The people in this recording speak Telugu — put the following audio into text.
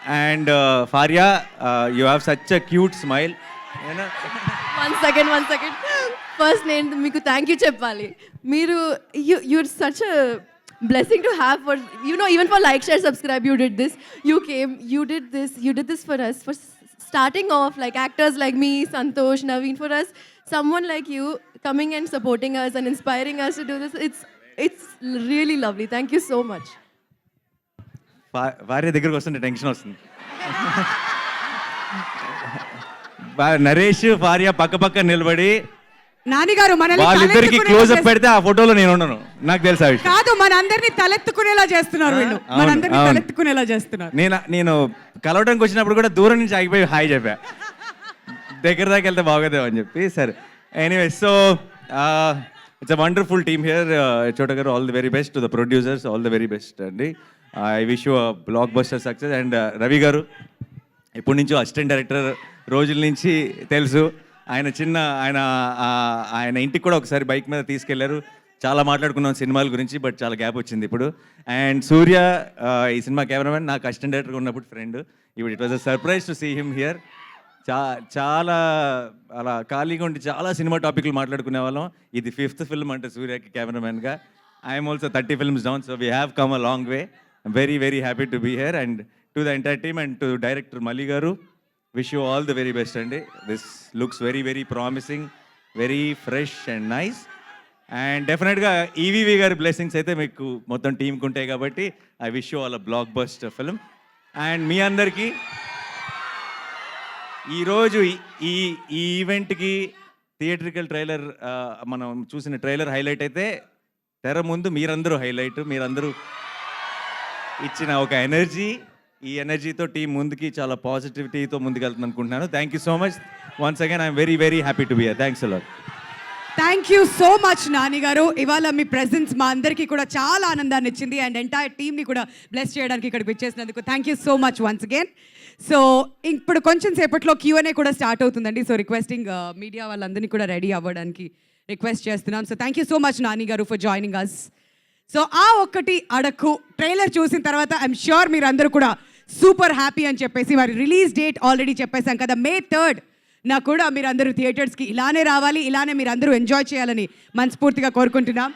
And Faria, you have such a cute smile. One second. First, నేను మీకు థ్యాంక్ యూ చెప్పాలి. మీరు you're such a blessing to have for, even for like, share, subscribe, you did this. You came, you did this for us. For starting off, like actors like me, Santosh, Naveen, for us, someone like you coming and supporting us and inspiring us to do this, it's really lovely. Thank you so much. భార్య దగ్గరకు వస్తుంటే టెన్షన్ వస్తుంది. నరేష్ భార్య పక్క నిలబడి నానిగారు వాళ్ళిద్దరికి క్లోజ్ అప్ పెడితే ఆ ఫోటోలో నేను ఉండను. నాకు తెలుసా కాదు, మనందరినీ తలెత్తుకునేలా చేస్తున్నారు వీళ్ళు. మనందరినీ తలెత్తుకునేలా చేస్తున్నారు. నేను కలవడానికి వచ్చినప్పుడు కూడా దూరం నుంచి ఆగిపోయి హాయ్ చెప్పా, దగ్గర దాకా వెళ్తే బాగోదేమో అని చెప్పి. సరే, anyway, so it's a wonderful team here. Chota garu, all the very best. To the producers, all the very best అండి. I wish you blockbuster success. And Ravi garu ఎప్పటి నుంచో అసిస్టెంట్ డైరెక్టర్ రోజుల నుంచి తెలుసు. ఆయన ఇంటికి కూడా ఒకసారి బైక్ మీద తీసుకెళ్లారు. చాలా మాట్లాడుకున్నాం సినిమాల గురించి, బట్ చాలా గ్యాప్ వచ్చింది ఇప్పుడు. అండ్ సూర్య, ఈ సినిమా కెమెరామెన్, నాకు అసిస్టెంట్ డైరెక్టర్ ఉన్నప్పుడు ఫ్రెండ్. ఇప్పుడు it was a surprise to see him here. చాలా అలా ఖాళీగా ఉండి చాలా సినిమా టాపిక్లు మాట్లాడుకునే వాళ్ళం. ఇది 5th ఫిల్మ్ అంటే సూర్యకి కెమెరామెన్గా. I'm also 30 films down, so we have come a long way. I'm very, very happy to be here. And to the entire team and to director Mali garu, wish you all the very best andi. This looks very, very promising, very fresh and nice. And definitely ga EVV garu blessings aithe meeku mottham team ku untayi kabatti I wish you all a blockbuster film. And మీ అందరికీ ఈరోజు ఈ ఈవెంట్కి థియేట్రికల్ ట్రైలర్ మనం చూసిన ట్రైలర్ హైలైట్ అయితే, తెర ముందు మీరందరూ హైలైట్. మీరందరూ ఇచ్చిన ఒక ఎనర్జీ, ఈ ఎనర్జీతో టీం ముందుకి చాలా పాజిటివిటీతో ముందుకెళ్తుంది అనుకుంటున్నాను. Thank you so much once again. I'm very, very happy to be here. Thanks a lot. Thank you so much Nani గారు. ఇవాళ మీ ప్రెజెన్స్ మా అందరికీ కూడా చాలా ఆనందాన్ని ఇచ్చింది. అండ్ ఎంటైర్ టీమ్ని కూడా బ్లెస్ చేయడానికి ఇక్కడికి వచ్చేసినందుకు thank you so much once again. So ఇప్పుడు కొంచెం సేపట్లో Q&A కూడా స్టార్ట్ అవుతుందండి. సో రిక్వెస్టింగ్ మీడియా వాళ్ళందరినీ కూడా రెడీ అవ్వడానికి రిక్వెస్ట్ చేస్తున్నాం. So thank you so much Nani గారు ఫర్ జాయినింగ్ అస్. సో ఆ ఒక్కటి అడక్కు ట్రైలర్ చూసిన తర్వాత ఐఎమ్ ష్యూర్ మీరు అందరూ కూడా సూపర్ హ్యాపీ అని చెప్పేసి, మరి రిలీజ్ డేట్ ఆల్రెడీ చెప్పేశాం కదా, May 3rd నా కూడా మీరు అందరూ థియేటర్స్కి ఇలానే రావాలి, ఇలానే మీరు అందరూ ఎంజాయ్ చేయాలని మనస్ఫూర్తిగా కోరుకుంటున్నాం.